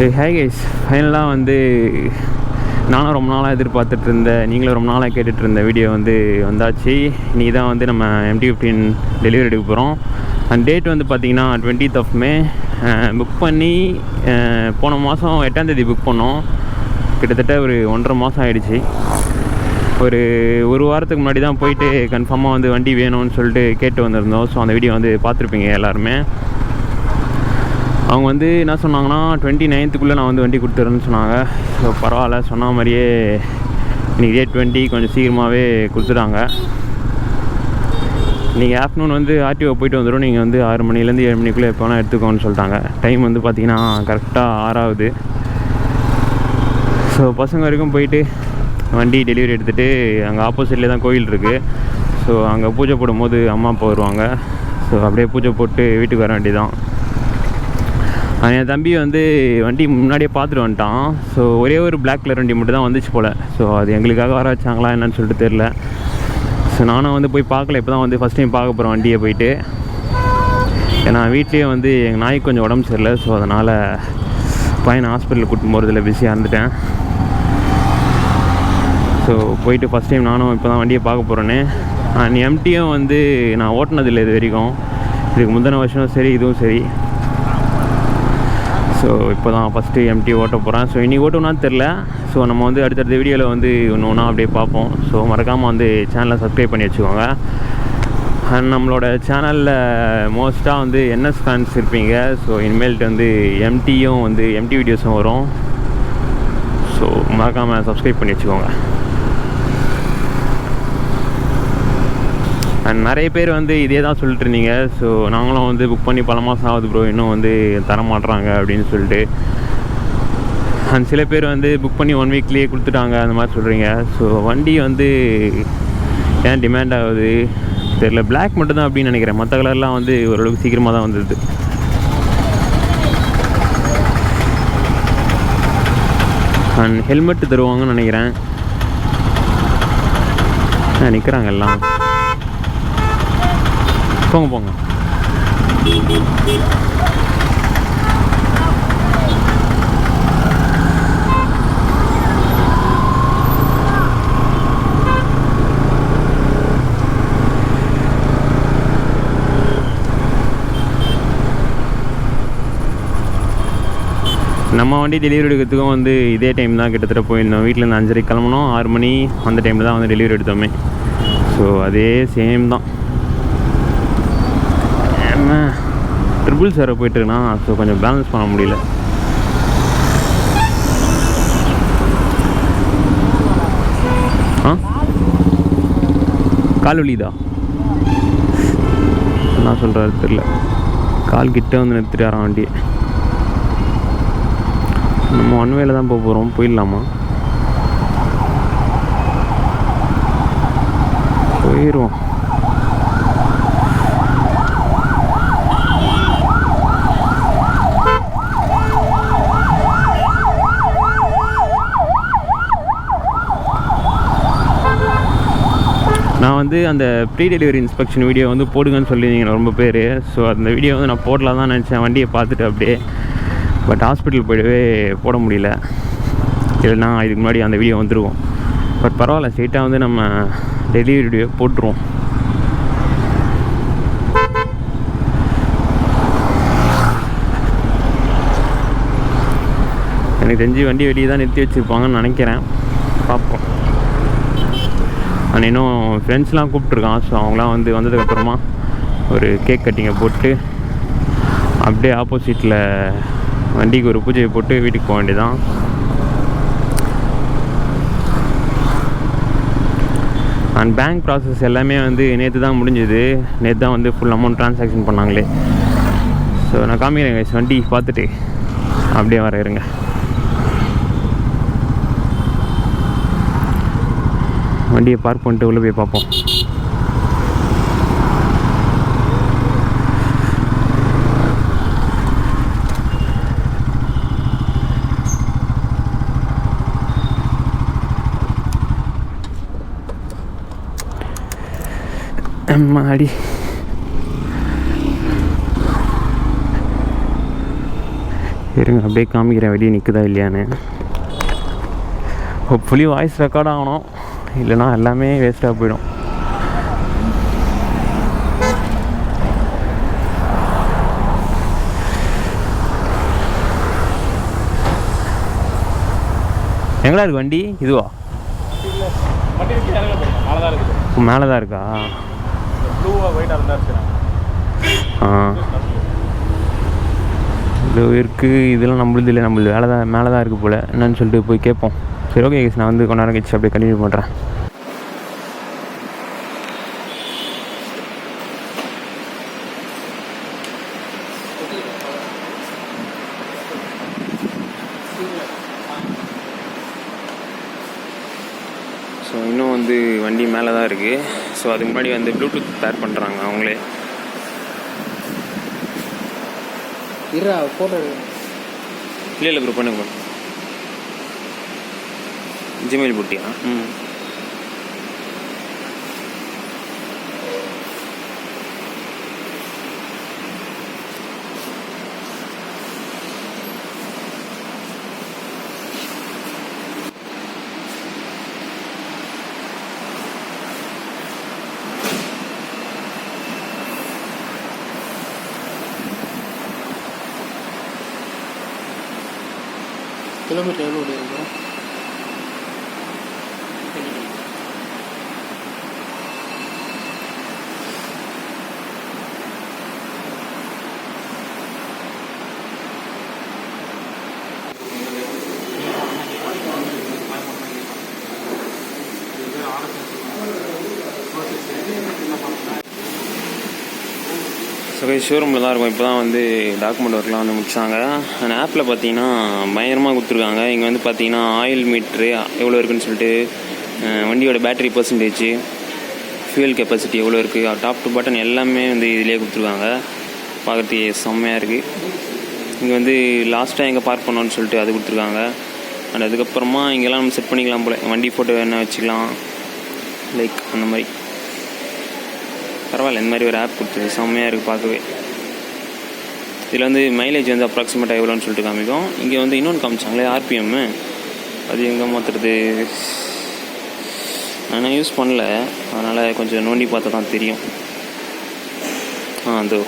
Hi guys, ஃபைனலாக வந்து நானும் ரொம்ப நாளாக எதிர்பார்த்துட்டு இருந்தேன், நீங்களும் ரொம்ப நாளாக கேட்டுட்டு இருந்த வீடியோ வந்து வந்தாச்சு. இன்றைக்கி தான் வந்து நம்ம MT-15 டெலிவரி எடுக்க போகிறோம். அந்த டேட் வந்து பார்த்திங்கன்னா 20th May. புக் பண்ணி போன மாதம் 8ஆம் தேதி புக் பண்ணோம். கிட்டத்தட்ட ஒரு 1.5 மாதம் ஆகிடுச்சு. ஒரு வாரத்துக்கு முன்னாடி தான் போயிட்டு கன்ஃபார்மாக வந்து வண்டி வேணும்னு சொல்லிட்டு கேட்டு வந்திருந்தோம். ஸோ அந்த வீடியோ வந்து பார்த்துருப்பீங்க எல்லாருமே. அவங்க வந்து என்ன சொன்னாங்கன்னா 29th நான் வந்து வண்டி கொடுத்துறேன்னு சொன்னாங்க. ஸோ பரவாயில்ல, சொன்ன மாதிரியே இன்றைக்கி டேட் 20 கொஞ்சம் சீக்கிரமாகவே கொடுத்துட்டாங்க. இன்றைக்கி ஆஃப்டர்நூன் வந்து ஆர்டிஓ போயிட்டு வந்துடும். நீங்கள் வந்து 6 மணிலேருந்து 7 மணிக்குள்ளே எப்போ வேணால் எடுத்துக்கோன்னு சொல்லிட்டாங்க. டைம் வந்து பார்த்திங்கன்னா கரெக்டாக 6 ஆகுது. ஸோ பசங்க வரைக்கும் போயிட்டு வண்டி டெலிவரி எடுத்துகிட்டு அங்கே ஆப்போசிட்லேயே தான் கோயில் இருக்குது. ஸோ அங்கே பூஜை போடும்போது அம்மா அப்பா வருவாங்க. ஸோ அப்படியே பூஜை போட்டு வீட்டுக்கு வர வேண்டியதான். என் தம்பி வந்து வண்டி முன்னாடியே பார்த்துட்டு வந்துட்டான். ஸோ ஒரே ஒரு பிளாக் கலர் வண்டி மட்டும் தான் வந்துச்சு போல். ஸோ அது எங்களுக்காக வர வச்சாங்களா என்னன்னு சொல்லிட்டு தெரில. ஸோ நானும் வந்து போய் பார்க்கல. இப்போ தான் வந்து ஃபஸ்ட் டைம் பார்க்க போகிறேன் வண்டியை போயிட்டு. ஏன்னா வீட்லேயே வந்து எங்கள் நாய்க்கு கொஞ்சம் உடம்பு சரியில்லை. ஸோ அதனால் பையனை ஹாஸ்பிட்டலுக்கு கூட்டிட்டு போகிறதுல பிஸியாக இருந்துட்டேன். ஸோ போயிட்டு ஃபஸ்ட் டைம் நானும் இப்போ தான் வண்டியை பார்க்க போகிறேன்னு. MT-யும் வந்து நான் ஓட்டினதில்லை இது வரைக்கும். இதுக்கு முந்தின வருஷம் சரி, இதுவும் சரி. ஸோ இப்போ தான் ஃபஸ்ட்டு MT ஓட்ட போகிறேன். ஸோ இன்றைக்கி ஓட்டணும்னான்னு தெரில. ஸோ நம்ம வந்து அடுத்தடுத்த வீடியோவில் வந்து ஒன்று ஒன்றா அப்படியே பார்ப்போம். ஸோ மறக்காமல் வந்து சேனலை சப்ஸ்கிரைப் பண்ணி வச்சுக்கோங்க. அண்ட் நம்மளோட சேனலில் மோஸ்ட்டாக வந்து NS ஃபேன்ஸ் இருப்பீங்க. ஸோ இனிமேல்ட்டு வந்து MT-யும் வந்து MT வீடியோஸும் வரும். ஸோ மறக்காமல் சப்ஸ்கிரைப் பண்ணி வச்சுக்கோங்க. அண்ட் நிறைய பேர் வந்து இதே தான் சொல்லிட்டு இருந்தீங்க. ஸோ நாங்களும் வந்து புக் பண்ணி பல மாதம் ஆகுது ப்ரோ, இன்னும் வந்து தரமாட்டுறாங்க அப்படின்னு சொல்லிட்டு. அண்ட் சில பேர் வந்து புக் பண்ணி 1 வீக்லேயே கொடுத்துட்டாங்க அந்த மாதிரி சொல்கிறீங்க. ஸோ வண்டி வந்து ஏன் டிமாண்ட் ஆகுது தெரியல. பிளாக் மட்டும்தான் அப்படின்னு நினைக்கிறேன். மற்ற கலர்லாம் வந்து ஓரளவுக்கு சீக்கிரமாக தான் வந்துடுது. அண்ட் ஹெல்மெட் தருவாங்கன்னு நினைக்கிறேன். நிற்கிறாங்க எல்லாம். போங்க. நம்ம வண்டி டெலிவரி எடுக்கிறதுக்கும் வந்து இதே டைம் தான் கிட்டத்தட்ட போயிருந்தோம். வீட்டிலேருந்து 5:30 கிளம்பணும். 6 மணி அந்த டைமில் தான் வந்து டெலிவரி எடுத்தோமே. ஸோ அதே சேம் தான். ட்ரிபிள்ஸ் வேறு போயிட்டுருக்குண்ணா. ஸோ கொஞ்சம் பேலன்ஸ் பண்ண முடியல. கால் வலிதா என்ன சொல்கிறாரு தெரியல. கால் கிட்டே வந்து நிறுத்திட்டு வரான் வண்டியை. நம்ம ஒன் வேல தான் போக போகிறோம். போயிடலாமா? போயிடுவோம். நான் வந்து அந்த ப்ரீ டெலிவரி இன்ஸ்பெக்ஷன் வீடியோ வந்து போடுங்கன்னு சொல்லியிருந்தீங்க ரொம்ப பேர். ஸோ அந்த வீடியோ வந்து நான் போடலாம் தான் நினச்சேன் வண்டியை பார்த்துட்டு அப்படியே. பட் ஹாஸ்பிட்டல் போய்டவே போட முடியல. இல்லைனா இதுக்கு முன்னாடி அந்த வீடியோ வந்துருவோம். பட் பரவாயில்ல, ஸ்ட்ரெயிட்டாக வந்து நம்ம டெலிவரி வீடியோ போட்டுருவோம். எனக்கு தெரிஞ்சு வண்டி வெளியே தான் நிறுத்தி வச்சுருப்பாங்கன்னு நினைக்கிறேன். பார்ப்போம். ஆனால் இன்னும் ஃப்ரெண்ட்ஸ்லாம் கூப்பிட்ருக்கான். ஸோ அவங்களாம் வந்து வந்ததுக்கப்புறமா ஒரு கேக் கட்டிங்கை போட்டு அப்படியே ஆப்போசிட்டில் வண்டிக்கு ஒரு பூஜையை போட்டு வீட்டுக்கு போக வேண்டியதான். அண்ட் பேங்க் ப்ராசஸ் எல்லாமே வந்து நேற்று தான் முடிஞ்சுது. நேற்று தான் வந்து ஃபுல் அமௌண்ட் ட்ரான்சாக்ஷன் பண்ணாங்களே. ஸோ நான் காமிக்கிறேன் வண்டி பார்த்துட்டு அப்படியே வர இருங்க. வண்டியை பார்க் பண்ணிட்டு உள்ளே போய் பார்ப்போம். அம்மாடி, இருங்க அப்படியே காமிக்கிறேன் வெளியே நிற்குதா இல்லையான்னு. ஹோப்ஃபுல்லி வாய்ஸ் ரெக்கார்ட் ஆகணும், இல்லைனா எல்லாமே வேஸ்ட்டாக போயிடும். எங்கடா இருக்கு வண்டி? இதுவா? மேலே தான் இருக்கா? ப்ளூ இருக்குது. இதெல்லாம் நம்மளுது இல்லை, நம்மளுது மேலே தான் இருக்குது போல். என்னன்னு சொல்லிட்டு போய் கேட்போம். சரி ஓகே, நான் வந்து கொஞ்ச நேரம் கழிச்சு அப்படியே கண்டினியூ பண்ணுறேன். ஸோ இன்னும் வந்து வண்டி மேலே தான் இருக்குது. ஸோ அதுக்கு முன்னாடி வந்து ப்ளூடூத் பேர் பண்ணுறாங்க அவங்களே. ஃபோட்டோ இல்லை ப்ரோ, பண்ணுங்க. ஜிமெயில் போட்டியா? கிலோமீட்டர் எவ்வளோ இருக்கும்? ஸோ ஷோரூமில் தான் இருக்கும். இப்போ தான் வந்து டாக்குமெண்ட் ஒர்க்லாம் வந்து முடிச்சாங்க. அந்த ஆப்பில் பார்த்தீங்கன்னா பயங்கரமாக கொடுத்துருக்காங்க. இங்கே வந்து பார்த்தீங்கன்னா ஆயில் மீட்ரு எவ்வளோ இருக்குதுன்னு சொல்லிட்டு, வண்டியோட பேட்டரி பர்சன்டேஜ், ஃபியூல் கெப்பாசிட்டி எவ்வளோ இருக்குது, டாப் டு பாட்டன் எல்லாமே வந்து இதிலே கொடுத்துருக்காங்க. பார்க்குறதுக்கு செம்மையாக இருக்குது. இங்கே வந்து லாஸ்ட்டாக எங்கே பார்க் பண்ணோன்னு சொல்லிட்டு அது கொடுத்துருக்காங்க. அண்ட் அதுக்கப்புறமா இங்கெல்லாம் நம்ம செட் பண்ணிக்கலாம் போல். வண்டி ஃபோட்டோ என்ன வச்சுக்கலாம், லைக் அந்த மாதிரி. பரவாயில்ல, இந்த மாதிரி ஒரு ஆப் கொடுத்துருக்கு, செம்மையாக இருக்குது பார்க்கவே. இதில் வந்து மைலேஜ் வந்து அப்ராக்சிமேட்டாக எவ்வளோன்னு சொல்லிட்டு காமிக்கும். இங்கே வந்து இன்னொன்று காமிச்சாங்களே ஆர்பிஎம்மு, அது எங்கே மாற்றுறது? நான் யூஸ் பண்ணல, அதனால் கொஞ்சம் நோண்டி பார்த்தா தான் தெரியும். அது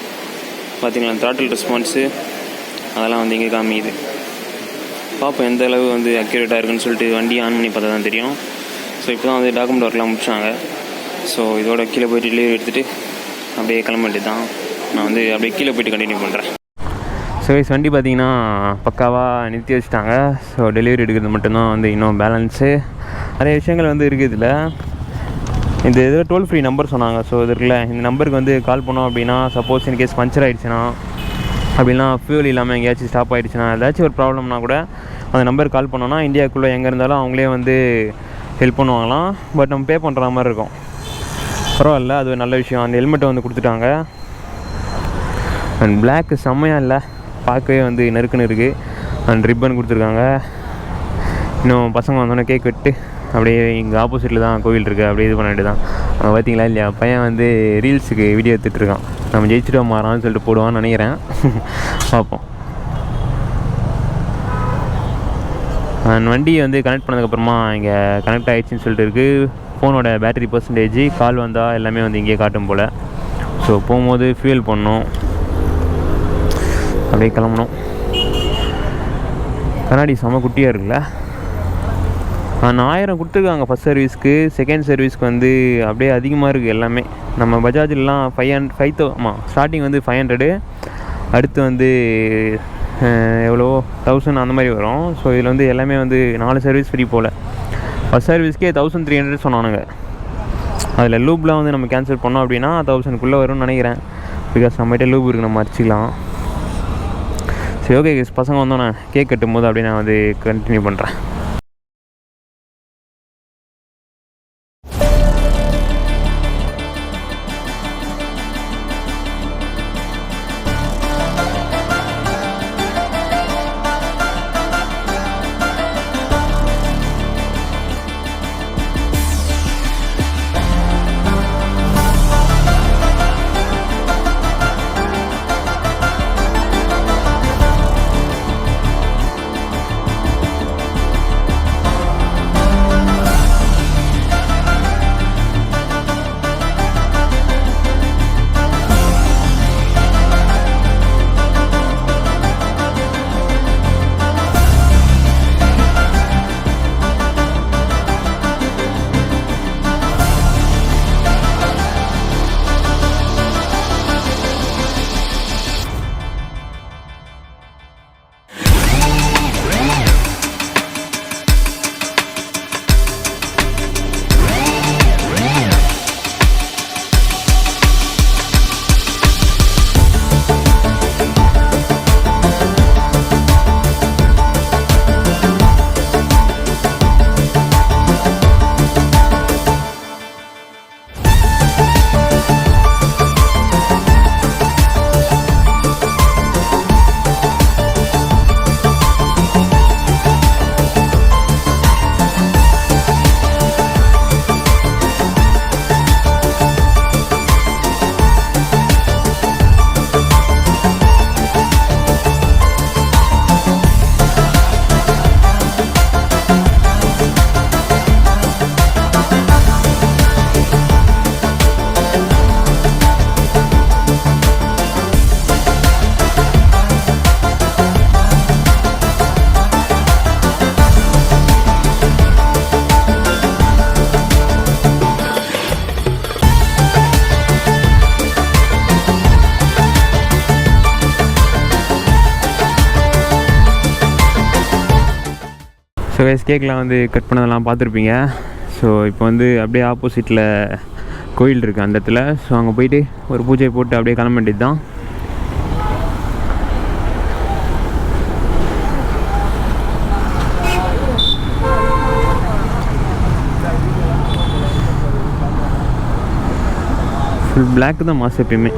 பார்த்தீங்களா, த்ராட்டில் ரெஸ்பான்ஸு அதெல்லாம் வந்து இங்கே காமிக்குது. பார்ப்போம் எந்த அளவு வந்து அக்யூரேட்டாக இருக்குன்னு சொல்லிட்டு வண்டி ஆன் பண்ணி பார்த்தா தான் தெரியும். ஸோ இப்போ தான் வந்து டாக்குமெண்ட் ஒர்க்லாம் முடிச்சாங்க. ஸோ இதோட கீழே போய்ட்டு டெலிவரி எடுத்துகிட்டு அப்படியே கிளம்ப வேண்டியது தான். நான் வந்து அப்படியே கீழே போய்ட்டு கண்டினியூ பண்ணுறேன். ஸோ வண்டி பார்த்தீங்கன்னா பக்காவாக நிறுத்தி வச்சுட்டாங்க. ஸோ டெலிவரி எடுக்கிறது மட்டும்தான் வந்து இன்னும் பேலன்ஸு. நிறைய விஷயங்கள் வந்து இருக்குது இதில். இந்த இதில் டோல் ஃப்ரீ நம்பர் சொன்னாங்க. ஸோ இது இருக்குல்ல, இந்த நம்பருக்கு வந்து கால் பண்ணோம் அப்படின்னா, சப்போஸ் இன்கேஸ் பஞ்சர் ஆகிடுச்சுன்னா, அப்படின்னா ஃபியூல் இல்லாமல் எங்கேயாச்சும் ஸ்டாப் ஆகிடுச்சுன்னா, ஏதாச்சும் ஒரு ப்ராப்ளம்னா கூட அந்த நம்பருக்கு கால் பண்ணோன்னா இந்தியாவுக்குள்ளே எங்கே இருந்தாலும் அவங்களே வந்து ஹெல்ப் பண்ணுவாங்களாம். பட் நம்ம பே பண்ணுற மாதிரி இருக்கும். பரவாயில்ல, அது ஒரு நல்ல விஷயம். அந்த ஹெல்மெட்டை வந்து கொடுத்துட்டாங்க. அண்ட் பிளாக்கு செம்மையாக இல்லை, பார்க்கவே வந்து நெருக்குன்னு இருக்குது. அண்ட் ரிப்பன் கொடுத்துருக்காங்க. இன்னும் பசங்க வந்தோன்னே கேக் வெட்டு அப்படியே இங்கே ஆப்போசிட்டில் தான் கோவில் இருக்குது, அப்படியே இது பண்ண வேண்டியது தான். அங்கே பார்த்தீங்களா இல்லையா, பையன் வந்து ரீல்ஸுக்கு வீடியோ எடுத்துகிட்ருக்கான். நம்ம ஜெயிச்சுட்டு மாறான்னு சொல்லிட்டு போடுவான்னு நினைக்கிறேன். பார்ப்போம். அண்ட் வண்டியை வந்து கனெக்ட் பண்ணதுக்கப்புறமா இங்கே கனெக்ட் ஆகிடுச்சின்னு சொல்லிட்டு இருக்குது. ஃபோனோட பேட்டரி பர்சன்டேஜ், கால் வந்தால் எல்லாமே வந்து இங்கே காட்டும் போல். ஸோ போகும்போது ஃபியூல் பண்ணணும், அப்படியே கிளம்பணும். கண்ணாடி செம குட்டியாக இருக்குல்ல. 1000 கொடுத்துருக்காங்க ஃபஸ்ட் சர்வீஸ்க்கு. செகண்ட் சர்வீஸ்க்கு வந்து அப்படியே அதிகமாக இருக்குது எல்லாமே. நம்ம பஜாஜ்லாம் 5,000 ஆமாம், ஸ்டார்டிங் வந்து 500, அடுத்து வந்து எவ்வளோ 1000 அந்த மாதிரி வரும். ஸோ இதில் வந்து எல்லாமே வந்து 4 சர்வீஸ் ஃப்ரீ போல். ஃபஸ்ட் சர்வீஸ்க்கே 1300 சொன்னானுங்க. அதில் லூப்லாம் வந்து நம்ம கேன்சல் பண்ணோம் அப்படின்னா 1000க்குள்ளே வரும்னு நினைக்கிறேன். பிகாஸ் நம்மகிட்ட லூப் இருக்குது, நம்ம அடிச்சிக்கலாம். சரி ஓகே, பசங்க வந்தோன்னே கேக் கட்டும் போது அப்படியே நான் வந்து கண்டினியூ பண்ணுறேன். ஸோ கேக்லாம் வந்து கட் பண்ணதெல்லாம் பார்த்துருப்பீங்க. ஸோ இப்போ வந்து அப்படியே ஆப்போசிட்டில் கோயில் இருக்குது அந்த இடத்துல. ஸோ அங்கே போயிட்டு ஒரு பூஜை போட்டு அப்படியே கிளம்ப வேண்டியது தான். ஃபுல் பிளாக் தான் மாசு எப்பயுமே.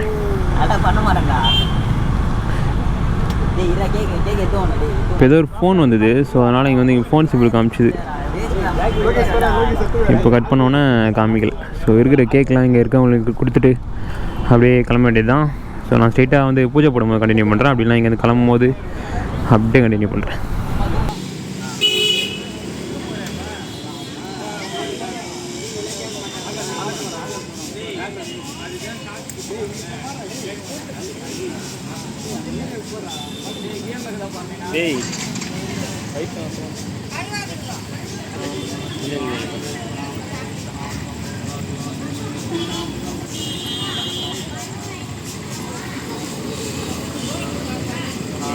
இப்போ ஏதோ ஒரு ஃபோன் வந்தது. ஸோ அதனால் இங்கே வந்து இங்கே ஃபோன் சிம்பிள் காமிச்சிது. இப்போ கட் பண்ணோன்னே காமிக்கல. ஸோ இருக்கிற கேக்லாம் இங்கே இருக்கவங்களுக்கு கொடுத்துட்டு அப்படியே கிளம்ப வேண்டியது தான். ஸோ நான் ஸ்ட்ரெயிட்டாக வந்து பூஜை போடும்போது கண்டினியூ பண்ணுறேன். அப்படின்னா இங்கேருந்து கிளம்பும் போது அப்படியே கண்டினியூ பண்ணுறேன். டேய்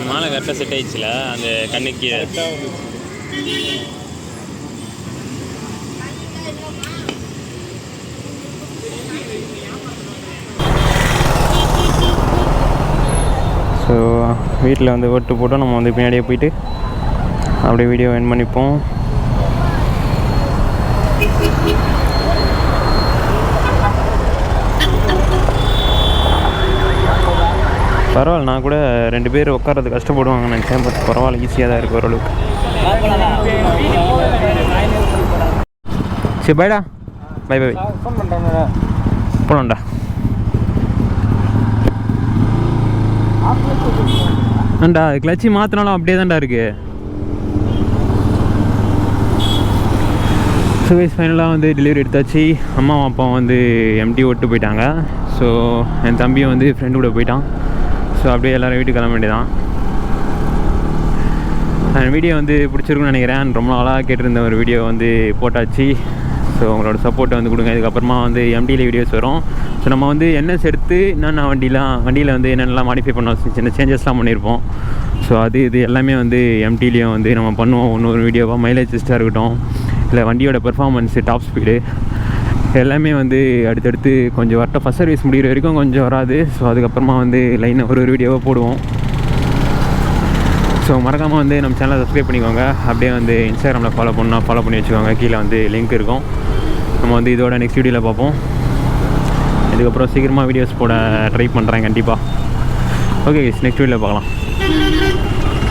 மாலை கரெக்டாக செட் ஆயிடுச்சுல அந்த கண்ணுக்கு. ஸோ வீட்டில் வந்து ஓட்டு போட்டோம். நம்ம வந்து பின்னாடியே போயிட்டு அப்படியே வீடியோ எண்ட் பண்ணிப்போம். பரவாயில்ல, நான் கூட 2 பேர் உட்காரது கஷ்டப்படுவாங்கன்னு நினச்சேன். பட் பரவாயில்ல, ஈஸியாக தான் இருக்குது ஓரளவுக்கு. சரி பாய்டா, பை பை. போகலாம்டா. ஆண்டா கிளச்சி மாற்றினாலும் அப்படியே தான்டா இருக்குது. ஸோ ஃபைனலாக வந்து டெலிவரி எடுத்தாச்சு. அம்மாவும் அப்பாவும் வந்து MT ஓட்டு போயிட்டாங்க. ஸோ என் தம்பியும் வந்து ஃப்ரெண்டு கூட போயிட்டான். ஸோ அப்படியே எல்லோரும் வீட்டுக்கு கிளம்ப வேண்டியதான். வீடியோ வந்து பிடிச்சிருக்குன்னு நினைக்கிறேன். ரொம்ப நாளாக கேட்டிருந்த ஒரு வீடியோ வந்து போட்டாச்சு. ஸோ உங்களோட சப்போர்ட்டை வந்து கொடுங்க. இதுக்கப்புறமா வந்து MTயில் வீடியோஸ் வரும். ஸோ நம்ம வந்து NS எடுத்து என்னென்ன வண்டியில் வந்து என்னென்னலாம் மாடிஃபை பண்ணோம், சின்ன சேஞ்சஸ்லாம் பண்ணியிருப்போம். ஸோ இது எல்லாமே வந்து MTலேயும் வந்து நம்ம பண்ணுவோம். இன்னொரு வீடியோவாக மைலேஜ் டெஸ்ட்டாக இருக்கட்டும், இல்லை வண்டியோட பெர்ஃபார்மன்ஸு, டாப் ஸ்பீடு எல்லாமே வந்து அடுத்தடுத்து கொஞ்சம் வரட்ட ஃபஸ்ட் சர்வீஸ் முடிகிற வரைக்கும் கொஞ்சம் வராது. ஸோ அதுக்கப்புறமா வந்து லைனை ஒரு வீடியோவாக போடுவோம். ஸோ மறக்காமல் வந்து நம்ம சேனலை சப்ஸ்கிரைப் பண்ணிக்கோங்க. அப்படியே வந்து இன்ஸ்டாகிராமில் ஃபாலோ பண்ணி வச்சுக்கோங்க. கீழே வந்து லிங்க் இருக்கும். நம்ம வந்து இதோட நெக்ஸ்ட் வீடியோவில் பார்ப்போம். இதுக்கப்புறம் சீக்கிரமாக வீடியோஸ் போட ட்ரை பண்ணுறேன் கண்டிப்பாக. ஓகே, நெக்ஸ்ட் வீடியோவில் பார்க்கலாம்.